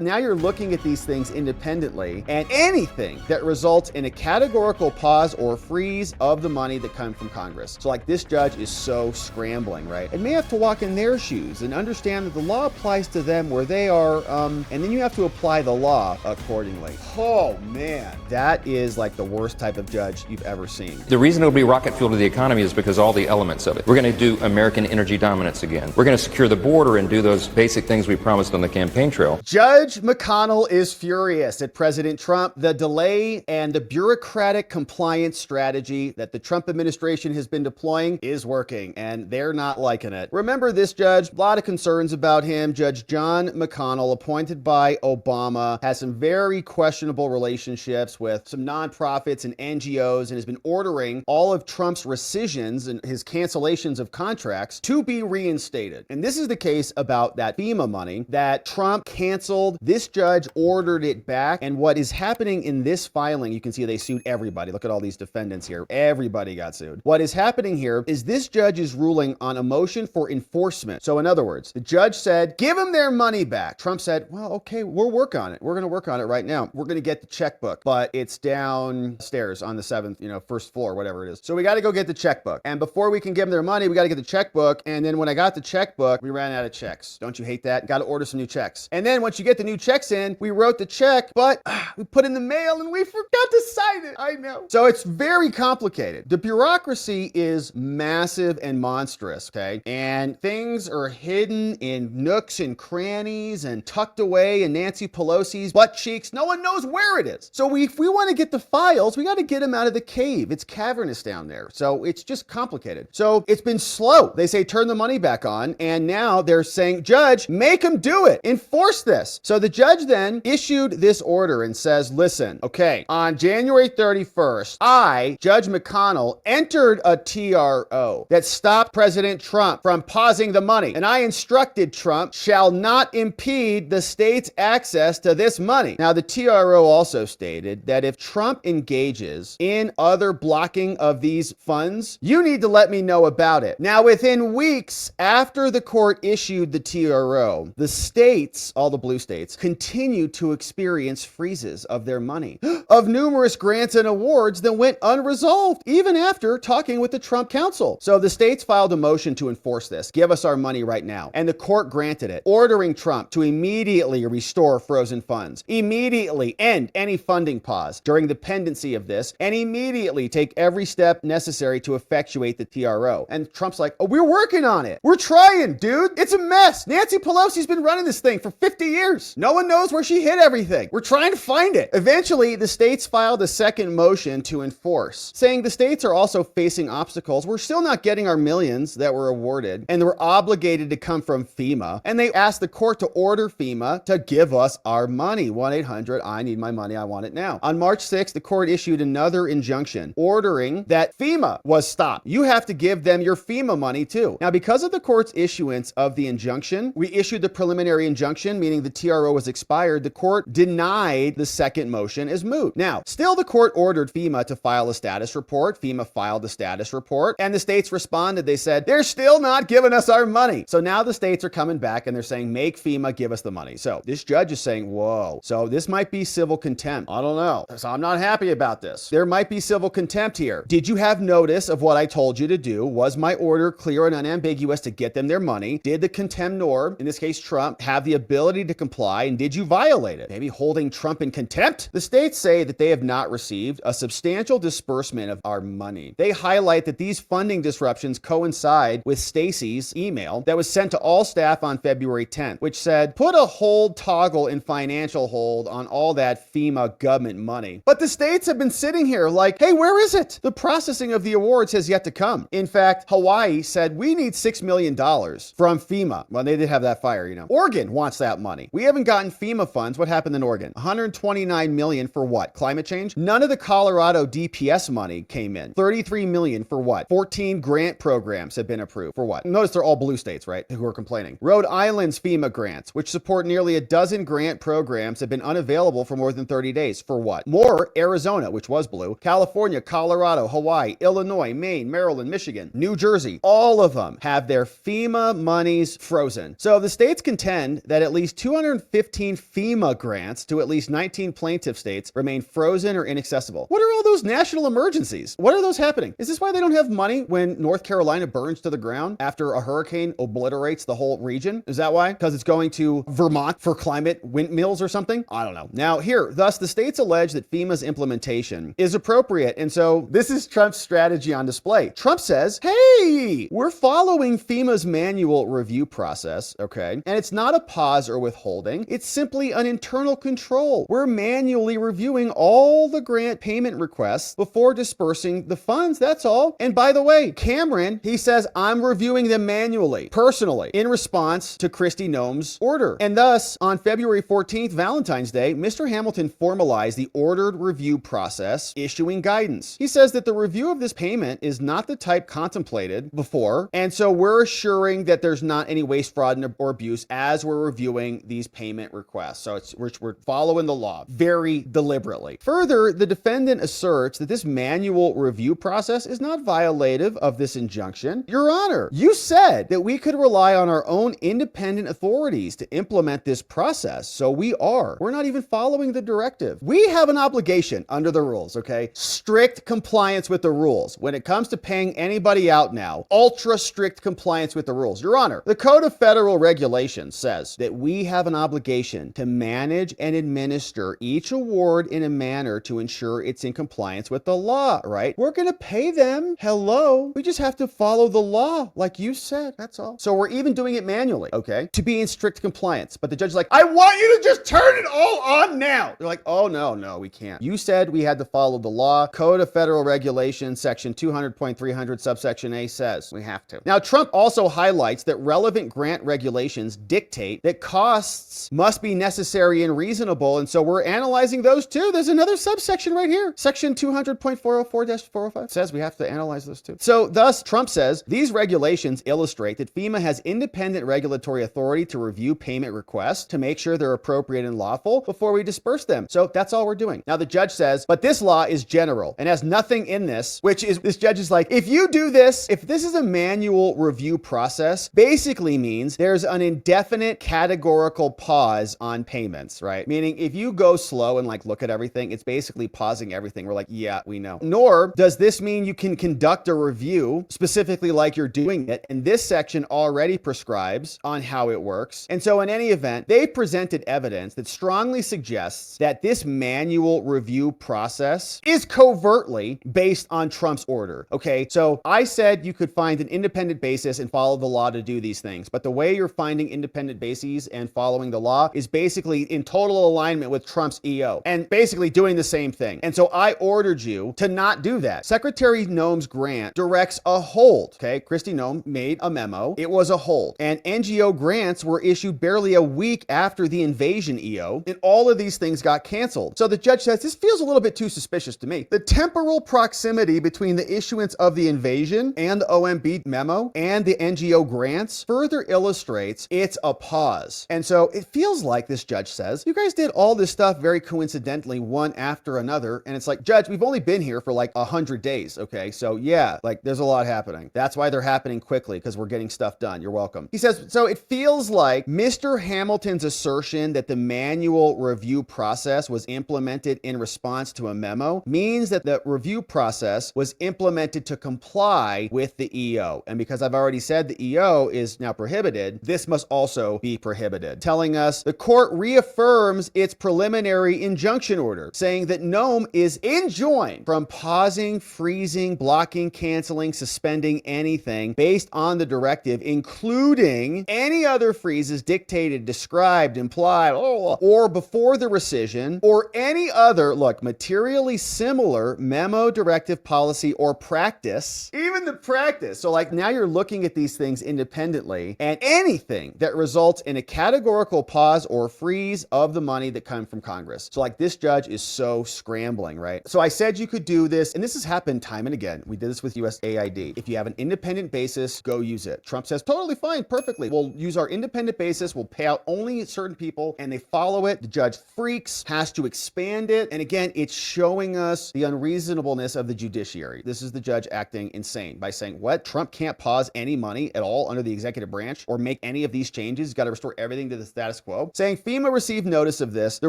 Now you're looking at these things independently, and anything that results in a categorical pause or freeze of the money that comes from Congress. So like this judge is so scrambling, right? And may have to walk in their shoes and understand that the law applies to them where they are, and then you have to apply the law accordingly. Oh man, that is like the worst type of judge you've ever seen. The reason it'll be rocket fuel to the economy is because all the elements of it. We're going to do American energy dominance again. We're going to secure the border and do those basic things we promised on the campaign trail. Judge McConnell is furious at President Trump. The delay and the bureaucratic compliance strategy that the Trump administration has been deploying is working, and they're not liking it. Remember this judge, a lot of concerns about him. Judge John McConnell, appointed by Obama, has some very questionable relationships with some nonprofits and NGOs and has been ordering all of Trump's rescissions and his cancellations of contracts to be reinstated. And this is the case about that FEMA money that Trump canceled. This judge ordered it back. And what is happening in this filing, you can see they sued everybody. Look at all these defendants here. Everybody got sued. What is happening here is this judge is ruling on a motion for enforcement. So in other words, the judge said, give them their money back. Trump said, well, okay, we'll work on it. We're going to work on it right now. We're going to get the checkbook, but it's downstairs on the seventh, first floor, whatever it is. So we got to go get the checkbook. And before we can give them their money, we got to get the checkbook. And then when I got the checkbook, we ran out of checks. Don't you hate that? Got to order some new checks. And then once you get the new checks in, we wrote the check, but we put in the mail and we forgot to sign it. I know. So it's very complicated. The bureaucracy is massive and monstrous, okay? And things are hidden in nooks and crannies and tucked away in Nancy Pelosi's butt cheeks. No one knows where it is. So if we want to get the files, we got to get them out of the cave. It's cavernous down there. So it's just complicated. So it's been slow. They say turn the money back on. And now they're saying, judge, make them do it. Enforce this. So the judge then issued this order and says, listen, okay, on January 31st, I, Judge McConnell, entered a TRO that stopped President Trump from pausing the money. And I instructed Trump shall not impede the state's access to this money. Now, the TRO also stated that if Trump engages in other blocking of these funds, you need to let me know about it. Now, within weeks after the court issued the TRO, the states, all the blue states, continued to experience freezes of their money, of numerous grants and awards that went unresolved, even after talking with the Trump counsel. So the states filed a motion to enforce this. Give us our money right now. And the court granted it, ordering Trump to immediately restore frozen funds, immediately end any funding pause during the pendency of this, and immediately take every step necessary to effectuate the TRO. And Trump's like, oh, we're working on it. We're trying, dude. It's a mess. Nancy Pelosi's been running this thing for 50 years. No one knows where she hid everything. We're trying to find it. Eventually, the states filed a second motion to enforce, saying the states are also facing obstacles. We're still not getting our millions that were awarded, and we're obligated to come from FEMA. And they asked the court to order FEMA to give us our money. 1-800, I need my money. I want it now. On March 6th, the court issued another injunction ordering that FEMA was stopped. You have to give them your FEMA money too. Now, because of the court's issuance of the injunction, we issued the preliminary injunction, meaning the TRO was expired. The court denied the second motion as moot. Now, still the court ordered FEMA to file a status report. FEMA filed the status report, and the states responded. They said, they're still not giving us our money. So now the states are coming back and they're saying, make FEMA give us the money. So this judge is saying, whoa, so this might be civil contempt. I don't know. So I'm not happy about this. There might be civil contempt here. Did you have notice of what I told you to do? Was my order clear and unambiguous to get them their money? Did the contemnor, in this case Trump, have the ability to comply, and did you violate it? Maybe holding Trump in contempt? The states say that they have not received a substantial disbursement of our money. They highlight that these funding disruptions coincide with Stacey's email that was sent to all staff on February 10th, which said, put a hold toggle in financial hold on all that FEMA government money. But the states have been sitting here like, hey, where is it? The processing of the awards has yet to come. In fact, Hawaii said, we need $6 million from FEMA. Well, they did have that fire, Oregon wants that money. We haven't gotten FEMA funds. What happened in Oregon? $129 million for what? Climate change? None of the Colorado DPS money came in. $33 million for what? 14 grant programs have been approved. For what? Notice they're all blue states, right? Who are complaining. Rhode Island's FEMA grants, which support nearly a dozen grant programs, have been unavailable for more than 30 days. For what? More, Arizona, which was blue, California, Colorado, Hawaii, Illinois, Maine, Maryland, Michigan, New Jersey, all of them have their FEMA monies frozen. So the states contend that at least $250 15 FEMA grants to at least 19 plaintiff states remain frozen or inaccessible. What are all those national emergencies? What are those happening? Is this why they don't have money when North Carolina burns to the ground after a hurricane obliterates the whole region? Is that why? Because it's going to Vermont for climate windmills or something? I don't know. Now here, thus the states allege that FEMA's implementation is appropriate. And so this is Trump's strategy on display. Trump says, hey, we're following FEMA's manual review process, okay? And it's not a pause or withholding. It's simply an internal control. We're manually reviewing all the grant payment requests before dispersing the funds. That's all. And by the way, Cameron, he says, I'm reviewing them manually, personally, in response to Kristi Noem's order. And thus, on February 14th, Valentine's Day, Mr. Hamilton formalized the ordered review process, issuing guidance. He says that the review of this payment is not the type contemplated before, and so we're assuring that there's not any waste, fraud, or abuse as we're reviewing these payment requests. So we're following the law very deliberately. Further, the defendant asserts that this manual review process is not violative of this injunction. Your Honor, you said that we could rely on our own independent authorities to implement this process, so we are. We're not even following the directive. We have an obligation under the rules, okay? Strict compliance with the rules. When it comes to paying anybody out now, ultra strict compliance with the rules. Your Honor, the Code of Federal Regulations says that we have an obligation to manage and administer each award in a manner to ensure it's in compliance with the law, right? We're going to pay them. Hello. We just have to follow the law, like you said. That's all. So we're even doing it manually, okay, to be in strict compliance. But the judge is like, I want you to just turn it all on now. They're like, oh, no, we can't. You said we had to follow the law. Code of Federal Regulations, section 200.300, subsection A says we have to. Now, Trump also highlights that relevant grant regulations dictate that costs must be necessary and reasonable. And so we're analyzing those too. There's another subsection right here. Section 200.404-405 says we have to analyze those too. So thus, Trump says these regulations illustrate that FEMA has independent regulatory authority to review payment requests to make sure they're appropriate and lawful before we disperse them. So that's all we're doing. Now the judge says, but this law is general and has nothing in this, which is, this judge is like, if you do this, if this is a manual review process, basically means there's an indefinite categorical pause on payments, right? Meaning if you go slow and like look at everything, it's basically pausing everything. We're like, yeah, we know. Nor does this mean you can conduct a review specifically like you're doing it. And this section already prescribes on how it works. And so in any event, they presented evidence that strongly suggests that this manual review process is covertly based on Trump's order. Okay, so I said you could find an independent basis and follow the law to do these things, but the way you're finding independent bases and following the law is basically in total alignment with Trump's EO and basically doing the same thing. And so I ordered you to not do that. Secretary Noem's grant directs a hold. Okay, Kristi Noem made a memo. It was a hold. And NGO grants were issued barely a week after the invasion EO, and all of these things got canceled. So the judge says, this feels a little bit too suspicious to me. The temporal proximity between the issuance of the invasion and the OMB memo and the NGO grants further illustrates it's a pause. And so it feels like this judge says, you guys did all this stuff very coincidentally, one after another. And it's like, Judge, we've only been here for like 100 days. Okay. So yeah, like there's a lot happening. That's why they're happening quickly, because we're getting stuff done. You're welcome. He says, so it feels like Mr. Hamilton's assertion that the manual review process was implemented in response to a memo means that the review process was implemented to comply with the EO. And because I've already said the EO is now prohibited, this must also be prohibited, telling us the court reaffirms its preliminary injunction order, saying that Noem is enjoined from pausing, freezing, blocking, canceling, suspending anything based on the directive, including any other freezes dictated, described, implied, or before the rescission, or any other, materially similar memo, directive, policy, or practice, even the practice. So like now you're looking at these things independently, and anything that results in a categorical pause or freeze of the money that comes from Congress. So like this judge is so scrambling, right? So I said you could do this, and this has happened time and again. We did this with USAID. If you have an independent basis, go use it. Trump says, totally fine, perfectly. We'll use our independent basis. We'll pay out only certain people, and they follow it. The judge freaks, has to expand it. And again, it's showing us the unreasonableness of the judiciary. This is the judge acting insane by saying, what? Trump can't pause any money at all under the executive branch or make any of these changes. He's got to restore everything to the status status quo, saying FEMA received notice of this. The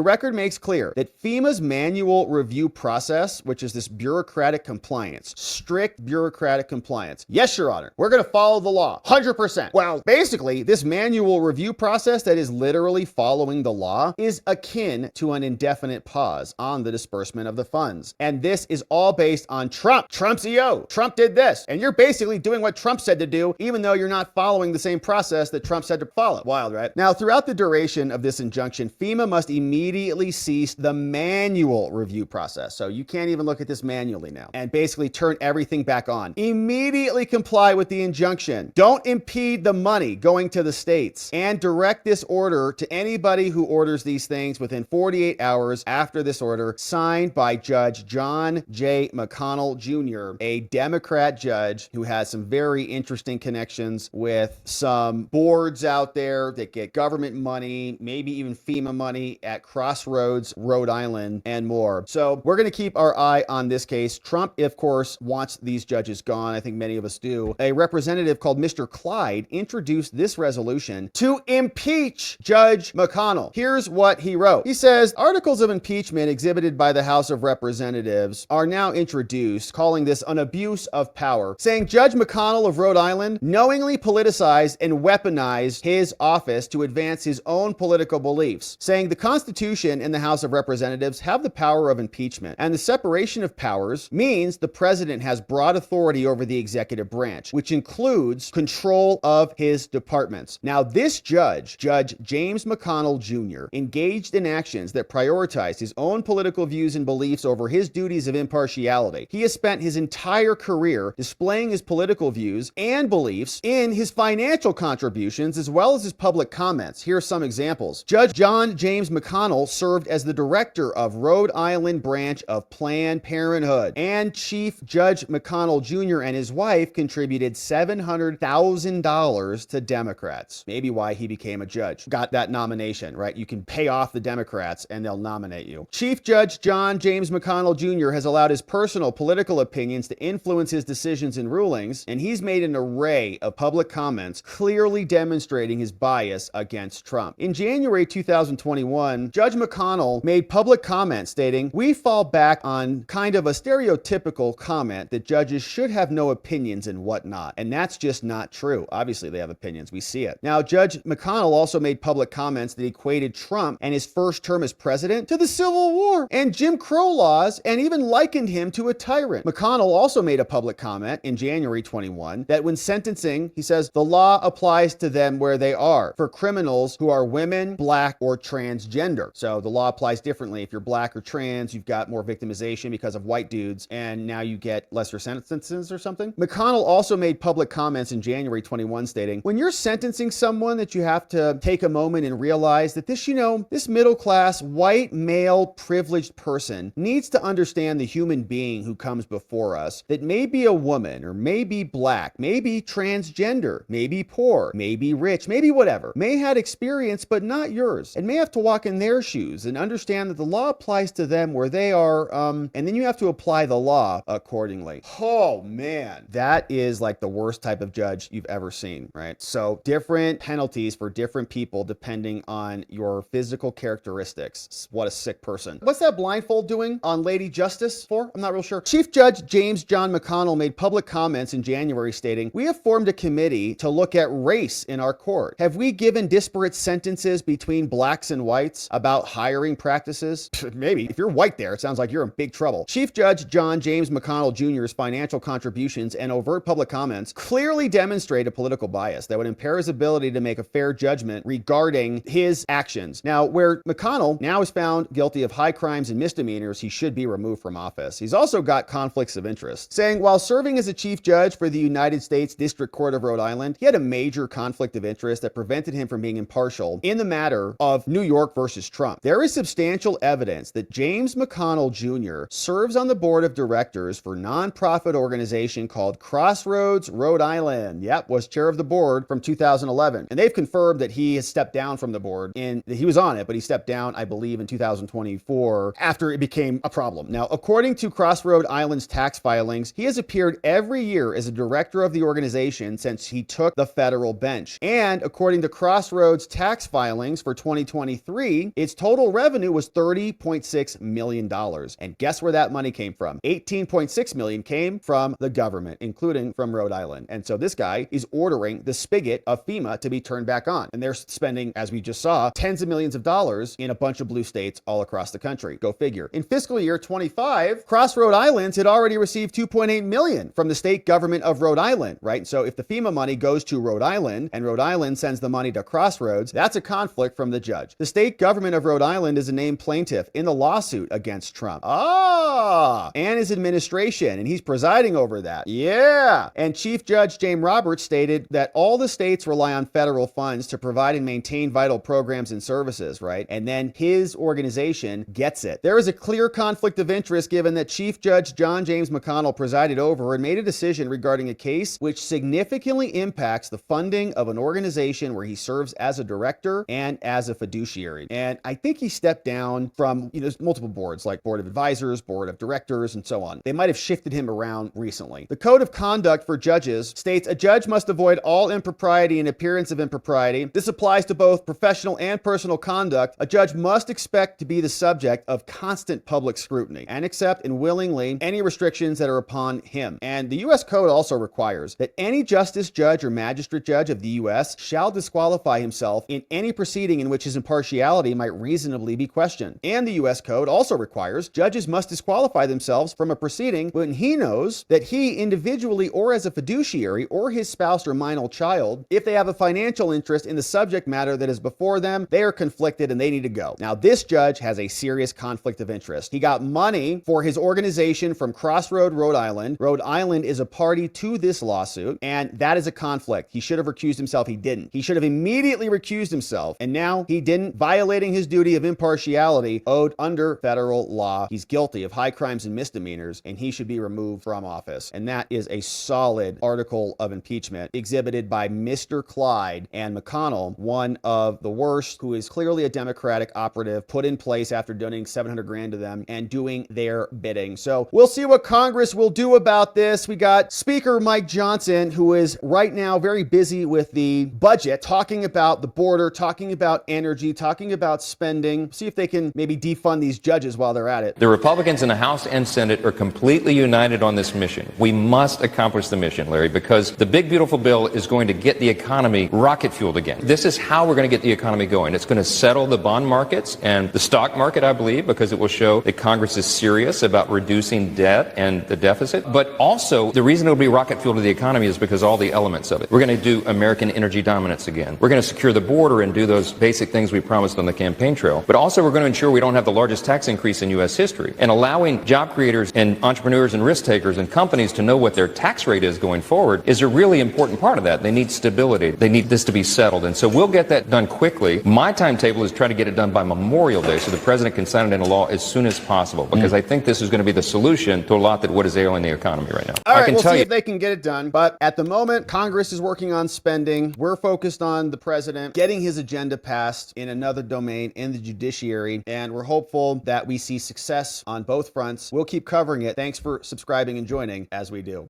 record makes clear that FEMA's manual review process, which is this bureaucratic compliance, strict bureaucratic compliance. Yes, Your Honor, we're going to follow the law 100%. Well, basically, this manual review process that is literally following the law is akin to an indefinite pause on the disbursement of the funds. And this is all based on Trump. Trump's EO. Trump did this. And you're basically doing what Trump said to do, even though you're not following the same process that Trump said to follow. Wild, right? Now, throughout the duration of this injunction, FEMA must immediately cease the manual review process. So you can't even look at this manually now, and basically turn everything back on. Immediately comply with the injunction. Don't impede the money going to the states, and direct this order to anybody who orders these things within 48 hours after this order, signed by Judge John J. McConnell Jr., a Democrat judge who has some very interesting connections with some boards out there that get government money, maybe even FEMA money, at Crossroads, Rhode Island, and more. So we're going to keep our eye on this case. Trump, of course, wants these judges gone. I think many of us do. A representative called Mr. Clyde introduced this resolution to impeach Judge McConnell. Here's what he wrote. He says, articles of impeachment exhibited by the House of Representatives are now introduced, calling this an abuse of power, saying Judge McConnell of Rhode Island knowingly politicized and weaponized his office to advance his own political beliefs, saying the Constitution and the House of Representatives have the power of impeachment, and the separation of powers means the president has broad authority over the executive branch, which includes control of his departments. Now, this judge, Judge James McConnell Jr., engaged in actions that prioritize his own political views and beliefs over his duties of impartiality. He has spent his entire career displaying his political views and beliefs in his financial contributions as well as his public comments. Here are some examples. Judge John James McConnell served as the director of Rhode Island branch of Planned Parenthood, and Chief Judge McConnell Jr. and his wife contributed $700,000 to Democrats. Maybe why he became a judge. Got that nomination, right? You can pay off the Democrats and they'll nominate you. Chief Judge John James McConnell Jr. has allowed his personal political opinions to influence his decisions and rulings, and he's made an array of public comments clearly demonstrating his bias against Trump. In January 2021, Judge McConnell made public comments stating, "We fall back on kind of a stereotypical comment that judges should have no opinions and whatnot." And that's just not true. Obviously, they have opinions. We see it. Now, Judge McConnell also made public comments that equated Trump and his first term as president to the Civil War and Jim Crow laws, and even likened him to a tyrant. McConnell also made a public comment in January 21 that when sentencing, he says, the law applies to them where they are, for criminals who are women, black, or transgender. So the law applies differently. If you're black or trans, you've got more victimization because of white dudes, and now you get lesser sentences or something. McConnell also made public comments in January 21 stating, when you're sentencing someone, that you have to take a moment and realize that this, this middle-class, white, male, privileged person needs to understand the human being who comes before us that may be a woman, or may be black, may be transgender, may be poor, may be rich, maybe whatever, may have experience but not yours, and may have to walk in their shoes and understand that the law applies to them where they are, and then you have to apply the law accordingly. Oh man, that is like the worst type of judge you've ever seen, right? So different penalties for different people depending on your physical characteristics. What a sick person. What's that blindfold doing on Lady Justice for? I'm not real sure. Chief Judge James John McConnell made public comments in January stating, we have formed a committee to look at race in our court. Have we given disparate sentences between blacks and whites about hiring practices? Maybe. If you're white there, it sounds like you're in big trouble. Chief Judge John James McConnell Jr.'s financial contributions and overt public comments clearly demonstrate a political bias that would impair his ability to make a fair judgment regarding his actions. Now, where McConnell now is found guilty of high crimes and misdemeanors, he should be removed from office. He's also got conflicts of interest, saying while serving as a chief judge for the United States District Court of Rhode Island, he had a major conflict of interest that prevented him from being impartial in the matter of New York versus Trump. There is substantial evidence that James McConnell Jr. serves on the board of directors for nonprofit organization called Crossroads, Rhode Island. Yep, was chair of the board from 2011. And they've confirmed that he has stepped down from the board, and he was on it, but he stepped down, I believe, in 2024 after it became a problem. Now, according to Crossroad Island's tax filings, he has appeared every year as a director of the organization since he took the federal bench. And according to Crossroads tax tax filings for 2023, its total revenue was $30.6 million. And guess where that money came from? $18.6 million came from the government, including from Rhode Island. And so this guy is ordering the spigot of FEMA to be turned back on. And they're spending, as we just saw, tens of millions of dollars in a bunch of blue states all across the country. Go figure. In fiscal year 25, Cross Rhode Islands had already received $2.8 million from the state government of Rhode Island, right? So if the FEMA money goes to Rhode Island and Rhode Island sends the money to Crossroads, that's a conflict from the judge. The state government of Rhode Island is a named plaintiff in the lawsuit against Trump. And his administration, and he's presiding over that. Yeah. And Chief Judge James Roberts stated that all the states rely on federal funds to provide and maintain vital programs and services, right? And then his organization gets it. There is a clear conflict of interest given that Chief Judge John James McConnell presided over and made a decision regarding a case which significantly impacts the funding of an organization where he serves as a director and as a fiduciary. And I think he stepped down from, there's multiple boards like board of advisors, board of directors, and so on. They might have shifted him around recently. The code of conduct for judges states a judge must avoid all impropriety and appearance of impropriety. This applies to both professional and personal conduct. A judge must expect to be the subject of constant public scrutiny and accept and willingly any restrictions that are upon him. And the U.S. Code also requires that any justice, judge, or magistrate judge of the U.S. shall disqualify himself in any proceeding in which his impartiality might reasonably be questioned. And the U.S. Code also requires judges must disqualify themselves from a proceeding when he knows that he individually or as a fiduciary or his spouse or minor child, if they have a financial interest in the subject matter that is before them, they are conflicted and they need to go. Now, this judge has a serious conflict of interest. He got money for his organization from Crossroad, Rhode Island. Rhode Island is a party to this lawsuit, and that is a conflict. He should have recused himself. He didn't. He should have immediately recused himself, and now he didn't, violating his duty of impartiality owed under federal law. He's guilty of high crimes and misdemeanors, and he should be removed from office. And that is a solid article of impeachment exhibited by Mr. Clyde and McConnell, one of the worst, who is clearly a Democratic operative put in place after donating $700,000 to them and doing their bidding. So we'll see what Congress will do about this. We got Speaker Mike Johnson, who is right now very busy with the budget, talking about the border, talking about energy, talking about spending. See if they can maybe defund these judges while they're at it. The Republicans in the House and Senate are completely united on this mission. We must accomplish the mission, Larry, because the big, beautiful bill is going to get the economy rocket fueled again. This is how we're going to get the economy going. It's going to settle the bond markets and the stock market, I believe, because it will show that Congress is serious about reducing debt and the deficit. But also, the reason it'll be rocket fuel to the economy is because all the elements of it. We're going to do American energy dominance again. We're going to secure the border and do those basic things we promised on the campaign trail. But also, we're going to ensure we don't have the largest tax increase in U.S. history. And allowing job creators and entrepreneurs and risk takers and companies to know what their tax rate is going forward is a really important part of that. They need stability. They need this to be settled. And so we'll get that done quickly. My timetable is try to get it done by Memorial Day so the president can sign it into law as soon as possible, because I think this is going to be the solution to a lot that what is ailing the economy right now. All right, we'll see if they can get it done. But at the moment, Congress is working on spending. We're focused on the president getting his agenda passed in another domain, in the judiciary. And we're hopeful that we see success on both fronts. We'll keep covering it. Thanks for subscribing and joining as we do.